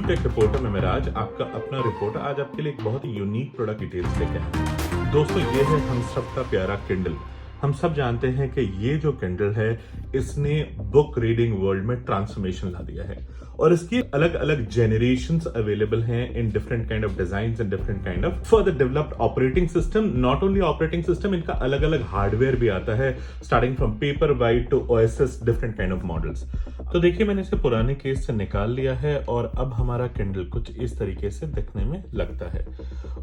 Take reporter में मिराज, आपका अपना रिपोर्टर, आज आपके लिए एक बहुत ही यूनिक प्रोडक्ट डिटेल्स लेके आया हूं। दोस्तों, ये है हम सबका प्यारा किंडल। हम सब जानते हैं कि ये जो किंडल है, इसने बुक रीडिंग वर्ल्ड में ट्रांसफॉर्मेशन ला दिया है और इसकी अलग अलग जेनरेशंस अवेलेबल हैं in different kind of designs and different kind of further developed operating system. Not only operating system, इनका अलग अलग हार्डवेयर भी आता है, starting from Paperwhite to Oasis, different kind of models. तो देखिए, मैंने इसे पुराने केस से निकाल लिया है और अब हमारा किंडल कुछ इस तरीके से दिखने में लगता है।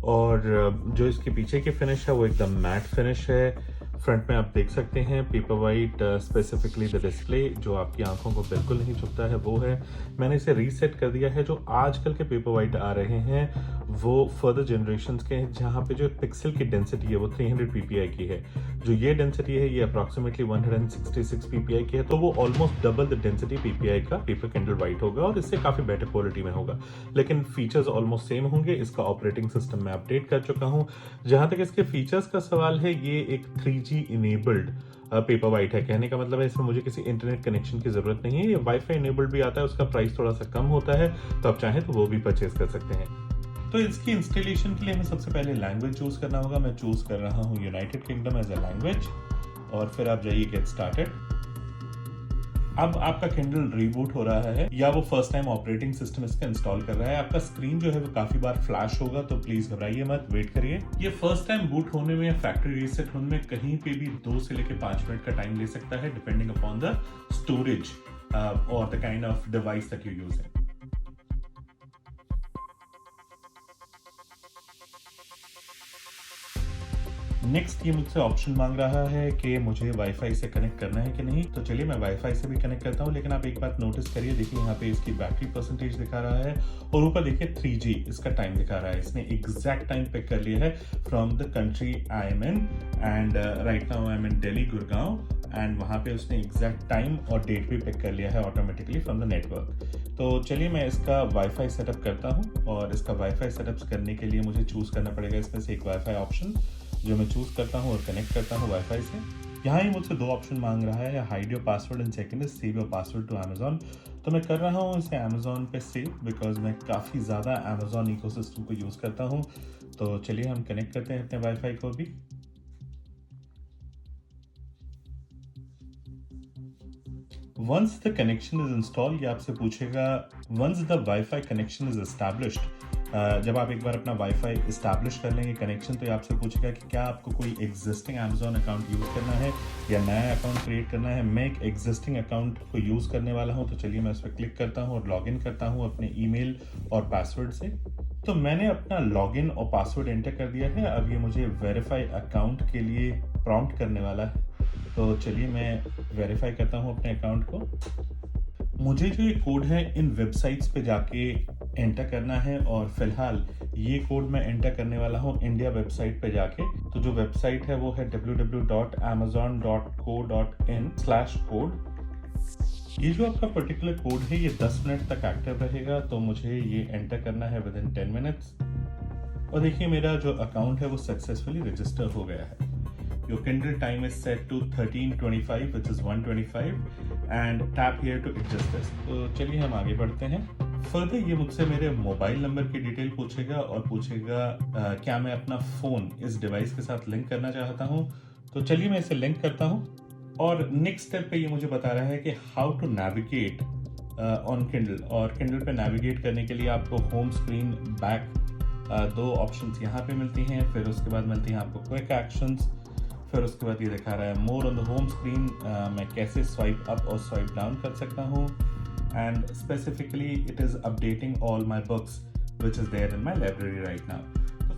और जो इसके पीछे की फिनिश है वो एकदम मैट फिनिश है। फ्रंट में आप देख सकते हैं paper white, specifically the display जो आपकी आंखों को बिल्कुल नहीं चुभता है वो है। मैंने इसे रीसेट कर दिया है। जो आजकल के पेपर वाइट आ रहे हैं वो फर्दर जनरेशन्स के हैं, जहाँ पे जो पिक्सल की डेंसिटी है वो 300 ppi की है। जो ये डेंसिटी है ये अप्रॉक्सीमेटली 166 ppi की है, तो वो almost double the density ppi का पेपर किंडल वाइट होगा और इससे काफी बेटर क्वालिटी में होगा। लेकिन फीचर्स ऑलमोस्ट सेम होंगे। इसका ऑपरेटिंग सिस्टम मैं अपडेट कर चुका हूँ। जहां तक इसके फीचर्स का सवाल है, ये एक 3G इनेबल्ड पेपर वाइट है। कहने का मतलब है इसमें मुझे किसी इंटरनेट कनेक्शन की जरूरत नहीं है। ये वाईफाई इनेबल्ड भी आता है, उसका प्राइस थोड़ा सा कम होता है, तो आप चाहें तो वो भी परचेज कर सकते हैं। तो इसकी इंस्टॉलेशन के लिए हमें सबसे पहले लैंग्वेज चूज करना होगा। मैं चूज कर रहा हूँ United Kingdom as a language और फिर आप जाइए गेट स्टार्टेड। अब आपका किंडल रीबूट हो रहा है या वो फर्स्ट टाइम ऑपरेटिंग सिस्टम इसका इंस्टॉल कर रहा है। आपका स्क्रीन जो है वो काफी बार फ्लैश होगा, तो प्लीज घबराइए मत, वेट करिए। ये फर्स्ट टाइम बूट होने में या फैक्ट्री रीसेट होने में कहीं पे भी 2 से लेकर 5 मिनट का टाइम ले सकता है, डिपेंडिंग अपॉन द स्टोरेज और the kind of device that you using. Next ये मुझसे ऑप्शन मांग रहा है कि मुझे वाईफाई से कनेक्ट करना है कि नहीं। तो चलिए मैं वाईफाई से भी कनेक्ट करता हूँ। लेकिन आप एक बात नोटिस करिए, देखिए यहाँ पे इसकी बैटरी परसेंटेज दिखा रहा है और ऊपर देखिए 3G इसका टाइम दिखा रहा है। इसने एग्जैक्ट टाइम पिक कर लिया है from the country I am in and right now I am in Delhi, Gurgaon, and वहाँ पे उसने एग्जैक्ट टाइम और डेट भी पिक कर लिया है ऑटोमेटिकली फ्रॉम द नेटवर्क। तो चलिए मैं इसका वाईफाई सेटअप करता हूँ और इसका वाईफाई सेटअप करने के लिए मुझे चूज करना पड़ेगा इसमें से एक वाईफाई ऑप्शन, जो मैं चूज करता हूँ और कनेक्ट करता हूँ वाईफाई से। यहाँ ही मुझसे 2 ऑप्शन मांग रहा है, hide your password and second is save your password to Amazon. तो मैं कर रहा हूँ इसे अमेजॉन पे सेव, बिकॉज मैं काफ़ी ज़्यादा अमेजॉन इकोसिस्टम को यूज़ करता हूँ। तो चलिए हम कनेक्ट करते हैं अपने वाईफाई को भी। Once the connection is install, ये आपसे पूछेगा once the wifi connection is established. जब आप एक बार अपना वाईफाई इस्टेब्लिश कर लेंगे कनेक्शन, तो ये आपसे पूछेगा कि क्या आपको कोई एग्जिस्टिंग अमेजॉन अकाउंट यूज़ करना है या नया अकाउंट क्रिएट करना है। मैं एक एग्जिस्टिंग अकाउंट को यूज़ करने वाला हूं, तो चलिए मैं उस पर क्लिक करता हूं और लॉगिन करता हूं अपने ईमेल और पासवर्ड से। तो मैंने अपना लॉगिन और पासवर्ड एंटर कर दिया है। अब ये मुझे वेरीफाई अकाउंट के लिए प्रॉम्प्ट करने वाला है, तो चलिए मैं वेरीफाई करता हूँ अपने अकाउंट को। मुझे जो ये कोड है इन वेबसाइट्स पे जाके एंटर करना है और फिलहाल ये कोड मैं एंटर करने वाला हूँ इंडिया वेबसाइट पे जाके। तो जो वेबसाइट है वो है www.amazon.co.in/code। ये जो आपका पर्टिकुलर कोड है ये 10 मिनट तक एक्टिव रहेगा, तो मुझे ये एंटर करना है विद इन 10 मिनट्स। और देखिए मेरा जो अकाउंट है वो सक्सेसफुली रजिस्टर हो गया है। Your Kindle time is set to 13:25, which is 1:25, and tap here to adjust this। तो चलिए हम आगे बढ़ते हैं। फर्दर ये मुझसे मेरे मोबाइल नंबर की डिटेल पूछेगा और पूछेगा क्या मैं अपना फ़ोन इस डिवाइस के साथ लिंक करना चाहता हूँ। तो चलिए मैं इसे लिंक करता हूँ और नेक्स्ट स्टेप पे ये मुझे बता रहा है कि how to navigate on Kindle. और किंडल पे नेविगेट करने के लिए आपको होम स्क्रीन, बैक, 2 ऑप्शंस यहाँ पे मिलती हैं। फिर उसके बाद मिलती हैं आपको क्विक एक्शंस। फिर उसके बाद ये दिखा रहा है more on the home screen, मैं कैसे स्वाइप अप और स्वाइप डाउन कर सकता हूँ। And specifically it is updating all my books which is there in my library right now.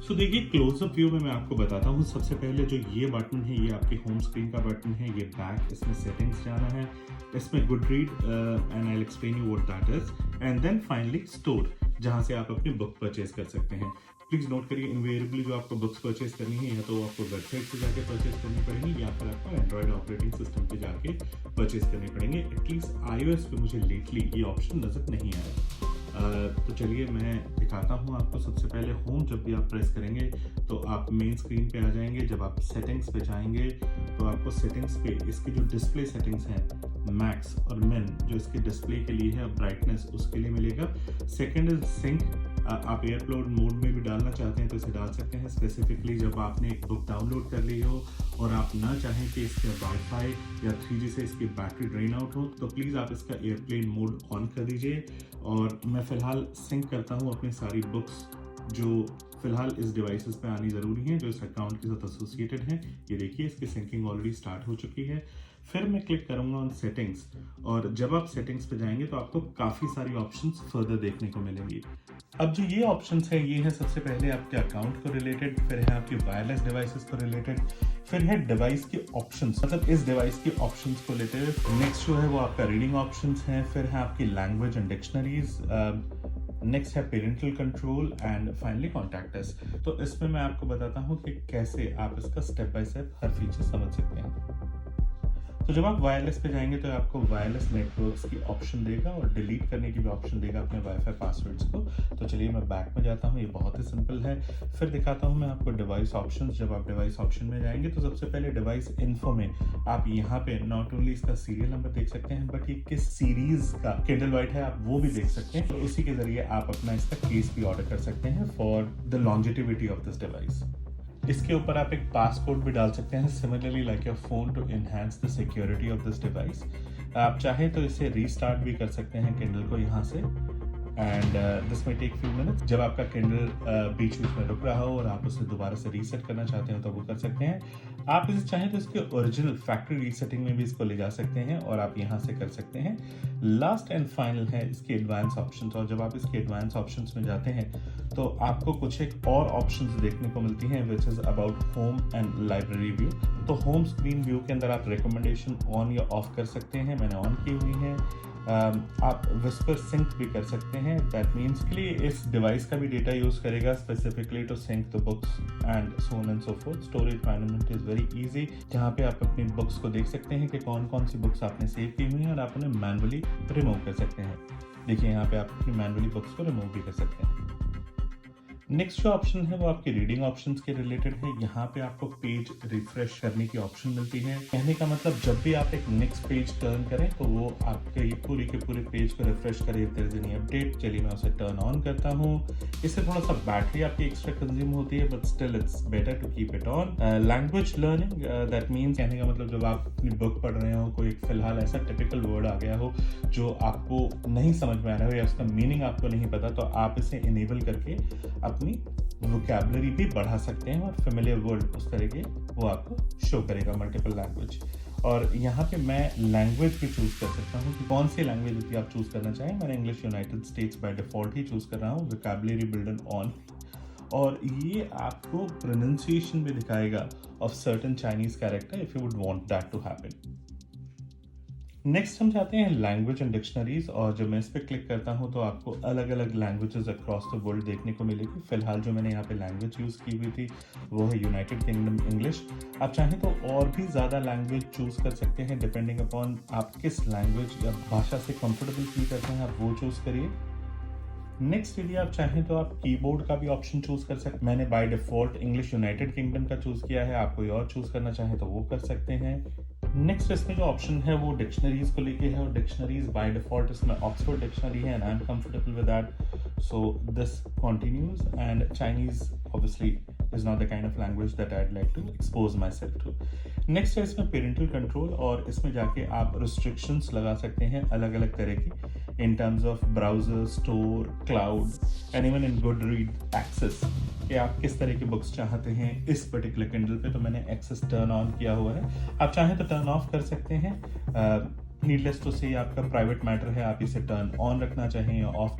So देखिए क्लोजअप व्यू में मैं आपको बताता हूँ। सबसे पहले जो ये बटन है ये आपके होम स्क्रीन का बटन है, ये बैक, इसमें सेटिंग्स जाना है, इसमें Goodreads and I will explain you what that is, and then finally store, जहाँ से आप अपनी बुक परचेज कर सकते हैं। प्लीज़ नोट करिए इनवेरिएबली जो आपको बुक्स परचेज करनी है या तो आपको वेबसाइट से जाके परचेज करनी पड़ेगी या फिर आपको एंड्रॉयड ऑपरेटिंग सिस्टम पे जाके परचेज करनी पड़ेंगे। एटलीस्ट iOS पे मुझे लेटली ये ऑप्शन नजर नहीं आया। तो चलिए मैं दिखाता हूँ आपको। सबसे पहले होम जब भी आप प्रेस करेंगे तो आप मेन स्क्रीन पे आ जाएंगे। जब आप सेटिंग्स पे जाएंगे तो आपको सेटिंग्स पे इसकी जो डिस्प्ले सेटिंग्स हैं मैक्स और मिन जो इसके डिस्प्ले के लिए है, ब्राइटनेस उसके लिए मिलेगा। सेकंड इज सिंक, आप एयरप्लेन मोड में भी डालना चाहते हैं तो इसे डाल सकते हैं। स्पेसिफिकली जब आपने एक बुक डाउनलोड कर ली हो और आप ना चाहें कि इसके वाईफाई या 3G से इसकी बैटरी ड्रेन आउट हो, तो प्लीज़ आप इसका एयरप्लेन मोड ऑन कर दीजिए। और मैं फ़िलहाल सिंक करता हूँ अपनी सारी बुक्स जो फिलहाल इस डिवाइसेस पे आनी ज़रूरी है, जो इस अकाउंट के साथ एसोसिएटेड हैं। ये देखिए इसकी सिंकिंग ऑलरेडी स्टार्ट हो चुकी है। फिर मैं क्लिक करूंगा ऑन सेटिंग्स, और जब आप सेटिंग्स पे जाएंगे तो आपको काफ़ी सारी ऑप्शंस फर्दर देखने को मिलेंगी। अब जो ये ऑप्शंस हैं, ये है सबसे पहले आपके अकाउंट को रिलेटेड, फिर है आपके वायरलेस डिवाइसेस को रिलेटेड, फिर है डिवाइस के ऑप्शंस, मतलब इस डिवाइस के ऑप्शंस को लेते हुए नेक्स्ट जो है वो आपका रीडिंग ऑप्शंस हैं, फिर है आपकी लैंग्वेज एंड डिक्शनरीज, नेक्स्ट है parental control and finally contact us. तो इसमें मैं आपको बताता हूँ कि कैसे आप इसका step by step her feature समझ सकते हैं। तो जब आप वायरलेस पे जाएंगे तो आपको वायरलेस नेटवर्क्स की ऑप्शन देगा और डिलीट करने की भी ऑप्शन देगा अपने वाईफाई पासवर्ड्स को। तो चलिए मैं बैक में जाता हूँ, ये बहुत ही सिंपल है। फिर दिखाता हूँ मैं आपको डिवाइस ऑप्शंस। जब आप डिवाइस ऑप्शन में जाएंगे तो सबसे पहले डिवाइस इन्फो में आप यहाँ पे नॉट ओनली इसका सीरियल नंबर देख सकते हैं, बट ये किस सीरीज का किंडल वाइट है आप वो भी देख सकते हैं। तो उसी के जरिए आप अपना इसका केस भी ऑर्डर कर सकते हैं for the longevity of this device. इसके ऊपर आप एक पासकोड भी डाल सकते हैं, similarly like your phone, to enhance the security of this device. आप चाहें तो इसे रीस्टार्ट भी कर सकते हैं किंडल को यहाँ से, एंड दिस में टेक फ्यू मिनट्स। जब आपका किंडल बीच बीच में रुक रहा हो और आप उसे दोबारा से रीसेट करना चाहते हो तो वो कर सकते हैं। आप इसे चाहें तो इसके ओरिजिनल फैक्ट्री रीसेटिंग में भी इसको ले जा सकते हैं और आप यहाँ से कर सकते हैं। लास्ट एंड फाइनल है इसके एडवांस ऑप्शंस, और जब आप इसके एडवांस ऑप्शंस में जाते हैं तो आपको कुछ एक और ऑप्शंस देखने को मिलती हैं, which is about home and library view. तो होम स्क्रीन व्यू के अंदर आप रिकमेंडेशन ऑन या ऑफ कर सकते हैं, मैंने ऑन की हुई है। आप विस्पर सिंक भी कर सकते हैं, दैट मीन्स के लिए इस डिवाइस का भी डेटा यूज़ करेगा specifically to sync the books and so on and so forth. Storage management is very easy, जहाँ पे आप अपनी बुक्स को देख सकते हैं कि कौन कौन सी बुक्स आपने सेव की हुई हैं और आप उन्हें मैनुअली रिमूव कर सकते हैं। देखिए यहाँ पे आप अपनी मैनुअली बुक्स को रिमूव भी कर सकते हैं। नेक्स्ट जो ऑप्शन है वो आपके रीडिंग ऑप्शंस के रिलेटेड है। यहाँ पे आपको पेज रिफ्रेश करने की ऑप्शन मिलती है। कहने का मतलब जब भी आप एक नेक्स्ट पेज टर्न करें तो वो आपके ये पूरे के पूरे पेज को रिफ्रेश करे if there is any update. चलिए मैं उसे टर्न ऑन करता हूँ। इससे थोड़ा सा बैटरी आपकी एक्स्ट्रा कंज्यूम होती है, but still it's better to keep it on. Language learning, that means कहने का मतलब जब आप अपनी बुक पढ़ रहे हो, कोई फिलहाल ऐसा टिपिकल वर्ड आ गया हो जो आपको नहीं समझ में आ रहा हो या उसका मीनिंग आपको नहीं पता, तो आप इसे इनेबल करके अपनी वोकैबुलरी भी बढ़ा सकते हैं और फेमिलियर वर्ड उस तरह के वो आपको शो करेगा, मल्टीपल लैंग्वेज। और यहाँ पे मैं लैंग्वेज भी चूज़ कर सकता हूँ कि कौन सी लैंग्वेज भी आप चूज़ करना चाहें। मैंने English United states by default he choose कर रहा हूँ, वोकैबुलरी बिल्डर ऑन। और ये आपको प्रोनाउंसिएशन भी दिखाएगा of certain Chinese character if you would want that to happen. Next हम जाते हैं लैंग्वेज एंड डिक्शनरीज, और जब मैं इस पर क्लिक करता हूं तो आपको अलग अलग लैंग्वेजेस अक्रॉस द वर्ल्ड देखने को मिलेगी। फिलहाल जो मैंने यहाँ पे लैंग्वेज यूज़ की हुई थी वो है यूनाइटेड किंगडम इंग्लिश। आप चाहें तो और भी ज़्यादा लैंग्वेज चूज़ कर सकते हैं, डिपेंडिंग अपॉन आप किस लैंग्वेज या भाषा से कंफर्टेबल फील करते हैं, आप वो चूज़ करिए। नेक्स्ट यदि आप चाहें तो आप कीबोर्ड का भी ऑप्शन चूज़ कर सकते हैं। मैंने by default English United kingdom का चूज़ किया है, आप कोई और चूज़ करना चाहें तो वो कर सकते हैं। नेक्स्ट इसमें जो ऑप्शन है वो डिक्शनरीज को लेके है, और डिक्शनरीज बाय डिफ़ॉल्ट इसमें ऑक्सफोर्ड डिक्शनरी है and I am comfortable with that, so this continues. And Chinese obviously is not the kind of language that I'd like to expose myself to. Next है इसमें parental control, और इसमें जाके आप restrictions लगा सकते हैं अलग अलग तरह की in terms of browser, store, cloud and even in Goodreads access, कि आप किस तरह की बुक्स चाहते हैं इस पर्टिकुलर किंडल पे। तो मैंने एक्सेस टर्न ऑन किया हुआ है, आप चाहें तो टर्न ऑफ कर सकते हैं। नीडलेस टू से आपका प्राइवेट मैटर है, आप इसे टर्न ऑन रखना चाहें या of.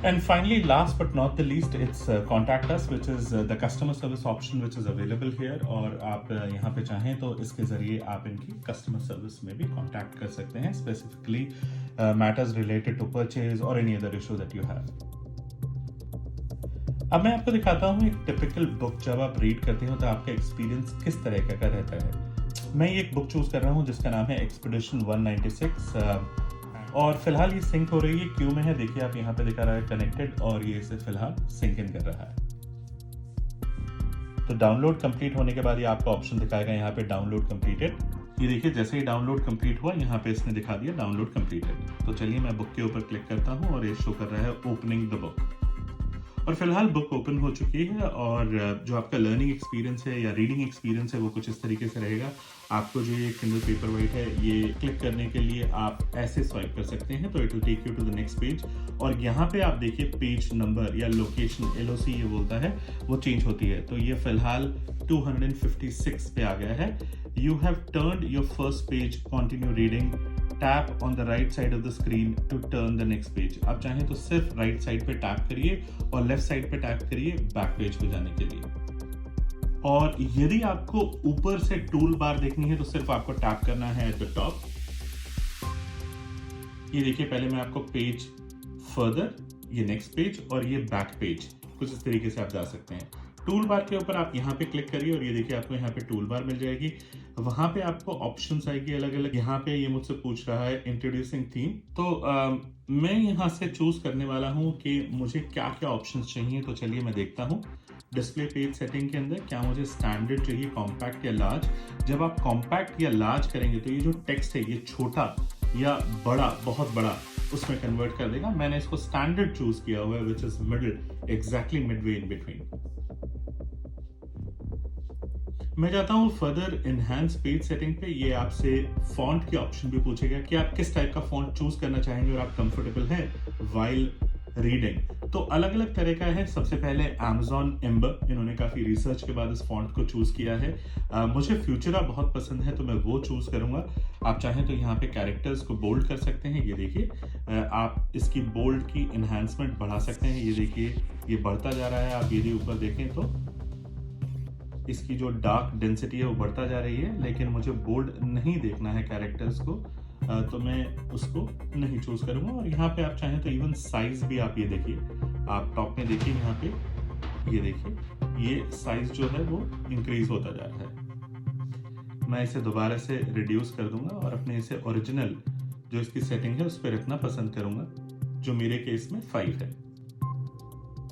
And finally, last but not the least, it's contact us, which is the customer service option which is available here. और आप यहाँ पे चाहें तो इसके ज़रिए आप इनकी कस्टमर सर्विस में भी कांटेक्ट कर सकते हैं, specifically matters related to purchase और any other issue that you have. अब मैं आपको दिखाता हूँ एक टिपिकल बुक जब आप रीड करते हो तो आपका एक्सपीरियंस किस तरह का रहता है। मैं ये एक बुक चूज़ कर रहा हूँ जिसका नाम है एक्सपीडिशन 196, और फिलहाल ये सिंक हो रही है, क्यू में है। देखिए आप यहाँ पे दिखा रहा है कनेक्टेड, और ये इसे फिलहाल सिंक इन कर रहा है। तो डाउनलोड कंप्लीट होने के बाद ये आपको ऑप्शन दिखाएगा यहाँ पे डाउनलोड कंप्लीटेड। ये देखिए जैसे ही डाउनलोड कंप्लीट हुआ यहाँ पे इसने दिखा दिया डाउनलोड कंप्लीटेड। तो चलिए मैं बुक के ऊपर क्लिक करता हूँ और ये शो कर रहा है ओपनिंग द बुक। और फिलहाल बुक ओपन हो चुकी है और जो आपका लर्निंग एक्सपीरियंस है या रीडिंग एक्सपीरियंस है वो कुछ इस तरीके से रहेगा। आपको जो ये किंडल पेपरवाइट है ये क्लिक करने के लिए आप ऐसे स्वाइप कर सकते हैं तो it will take you to the next page. और यहाँ पे आप देखिए पेज नंबर या लोकेशन LOC ये बोलता है वो चेंज होती है। तो ये फिलहाल 256 पे आ गया है। You have turned your first page, continue reading, tap on the right side of the screen to turn the next page. आप चाहें तो सिर्फ राइट साइड पे टैप करिए और लेफ्ट साइड पे टैप करिए बैक पेज पे जाने के लिए। और यदि आपको ऊपर से टूल बार देखनी है तो सिर्फ आपको टैप करना है एट द टॉप। ये देखिए पहले मैं आपको पेज फर्दर, ये नेक्स्ट पेज और ये बैक पेज, कुछ इस तरीके से आप जा सकते हैं। टूल बार के ऊपर आप यहाँ पे क्लिक करिए और ये देखिए आपको यहाँ पे टूल बार मिल जाएगी। वहां पे आपको ऑप्शंस आएगी अलग अलग। यहाँ पे ये मुझसे पूछ रहा है इंट्रोड्यूसिंग थीम, तो मैं यहाँ से चूज करने वाला हूँ कि मुझे क्या क्या ऑप्शंस चाहिए। तो चलिए मैं देखता हूँ डिस्प्ले पेज सेटिंग के अंदर क्या मुझे स्टैंडर्ड चाहिए, कॉम्पैक्ट या लार्ज। जब आप कॉम्पैक्ट या लार्ज करेंगे तो ये जो टेक्स्ट है ये छोटा या बड़ा, बहुत बड़ा, उसमें कन्वर्ट कर देगा। मैंने इसको स्टैंडर्ड चूज किया हुआ है which is middle, exactly Midway in between. मैं जाता हूँ फर्दर इनहैंस पेज सेटिंग पे। ये आपसे फॉन्ट के ऑप्शन भी पूछेगा कि आप किस टाइप का फॉन्ट चूज करना चाहेंगे और आप कंफर्टेबल हैं वाइल रीडिंग। तो अलग अलग तरह का है। सबसे पहले Amazon Ember, इन्होंने काफी रिसर्च के बाद इस फॉन्ट को चूज किया है। मुझे फ्यूचरा बहुत पसंद है तो मैं वो चूज करूंगा। आप चाहें तो यहाँ पे कैरेक्टर्स को बोल्ड कर सकते हैं। ये देखिए आप इसकी बोल्ड की इनहैंसमेंट बढ़ा सकते हैं। ये देखिए ये बढ़ता जा रहा है। आप यदि ऊपर देखें तो इसकी जो डार्क डेंसिटी है वो बढ़ता जा रही है, लेकिन मुझे बोल्ड नहीं देखना है कैरेक्टर्स को, तो मैं उसको नहीं चूज करूंगा। और यहाँ पे आप चाहें तो इवन साइज भी आप ये देखिए, आप टॉप में देखिए यहाँ पे ये देखिए ये साइज जो है वो इंक्रीज होता जा रहा है। मैं इसे दोबारा से रिड्यूस कर दूंगा और अपने इसे ओरिजिनल जो इसकी सेटिंग है उस पर रखना पसंद करूंगा, जो मेरे केस में 5 है।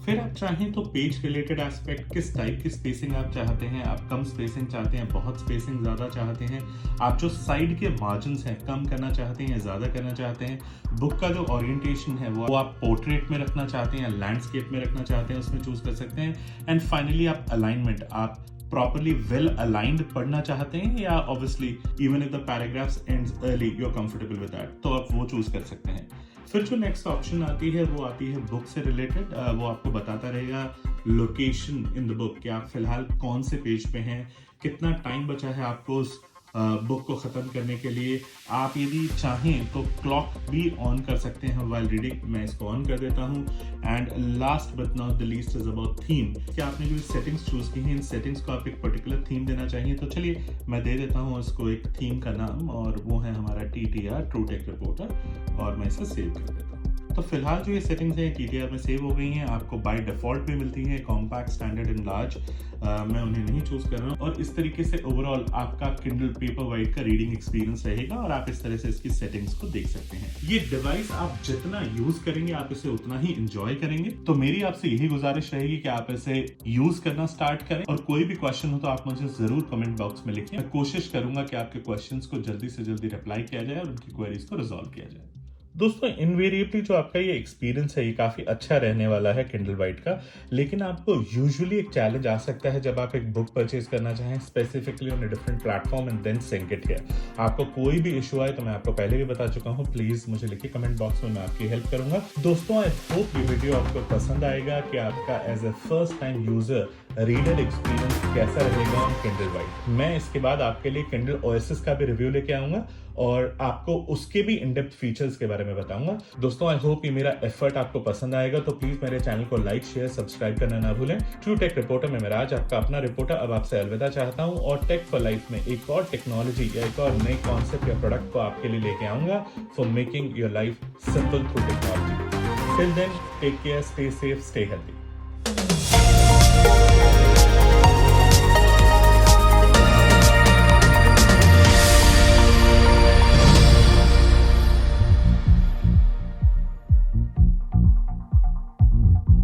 फिर आप चाहें तो पेज रिलेटेड एस्पेक्ट, किस टाइप की स्पेसिंग आप चाहते हैं। आप कम स्पेसिंग चाहते हैं, बहुत स्पेसिंग ज्यादा चाहते हैं, आप जो साइड के मार्जिन्स हैं कम करना चाहते हैं या ज्यादा करना चाहते हैं, बुक का जो ओरिएंटेशन है वो आप पोर्ट्रेट में रखना चाहते हैं या लैंडस्केप में रखना चाहते हैं, उसमें चूज कर सकते हैं। एंड फाइनली आप अलाइनमेंट, आप प्रॉपरली वेल अलाइंड पढ़ना चाहते हैं या obviously even if the paragraphs ends early you are comfortable with that, तो आप वो चूज कर सकते हैं। फिर जो नेक्स्ट ऑप्शन आती है वो आती है बुक से रिलेटेड। वो आपको बताता रहेगा लोकेशन इन द बुक कि आप फिलहाल कौन से पेज पे हैं, कितना टाइम बचा है आपको उस बुक को ख़त्म करने के लिए। आप यदि चाहें तो क्लॉक भी ऑन कर सकते हैं वाइल रीडिंग। मैं इसको ऑन कर देता हूँ। And last but not the least is about theme, कि आपने जो सेटिंग्स चूज की हैं इन सेटिंग्स को आप एक पर्टिकुलर थीम देना चाहिए। तो चलिए मैं दे देता हूँ उसको एक थीम का नाम, और वो है हमारा TTR, ट्रू टेक रिपोर्टर, और मैं इसे सेव कर देता हूँ। तो फिलहाल जो ये सेटिंग्स हैं TTR में सेव हो गई हैं। आपको बाय डिफॉल्ट भी मिलती हैं कॉम्पैक्ट, स्टैंडर्ड एंड लार्ज। मैं उन्हें नहीं चूज कर रहा हूँ। और इस तरीके से ओवरऑल आपका किंडल पेपरवाइट का रीडिंग एक्सपीरियंस रहेगा और आप इस तरह से इसकी सेटिंग्स को देख सकते हैं। ये डिवाइस आप जितना यूज करेंगे आप इसे उतना ही इंजॉय करेंगे। तो मेरी आपसे यही गुजारिश रहेगी कि आप इसे यूज करना स्टार्ट करें। और कोई भी क्वेश्चन हो तो आप मुझे जरूर कमेंट बॉक्स में लिखें। मैं कोशिश करूंगा कि आपके क्वेश्चंस को जल्दी से जल्दी रिप्लाई किया जाए और उनकी क्वेरीज को रिजॉल्व किया जाए। दोस्तों इनवेरिएबली जो आपका ये एक्सपीरियंस है ये काफी अच्छा रहने वाला है किंडलबाइट का, लेकिन आपको यूजुअली एक चैलेंज आ सकता है जब आप एक बुक परचेज करना चाहें specifically on a different platform and then sync it here. आपको कोई भी इशू आए तो मैं आपको पहले भी बता चुका हूँ, प्लीज मुझे लिखिए कमेंट बॉक्स में, मैं आपकी हेल्प करूंगा। दोस्तों आई होप ये वीडियो आपको पसंद आएगा कि आपका as a first time user reader experience कैसा रहेगा ऑन किंडलबाइट। मैं इसके बाद आपके लिए किंडल ओएसएस का भी रिव्यू लेके आऊंगा और आपको उसके भी इन डेप्थ फीचर्स के बारे में बताऊंगा। दोस्तों आई होप ये मेरा एफर्ट आपको पसंद आएगा, तो प्लीज मेरे चैनल को लाइक, शेयर, सब्सक्राइब करना ना भूलें। ट्रू टेक रिपोर्टर में मैं राज, आपका अपना रिपोर्टर, अब आपसे अलविदा चाहता हूं और टेक फॉर लाइफ में एक और टेक्नोलॉजी या एक और नई कॉन्सेप्ट या प्रोडक्ट को आपके लिए लेके आऊंगा for making your life simple through technology. Till then take care, stay safe, stay healthy.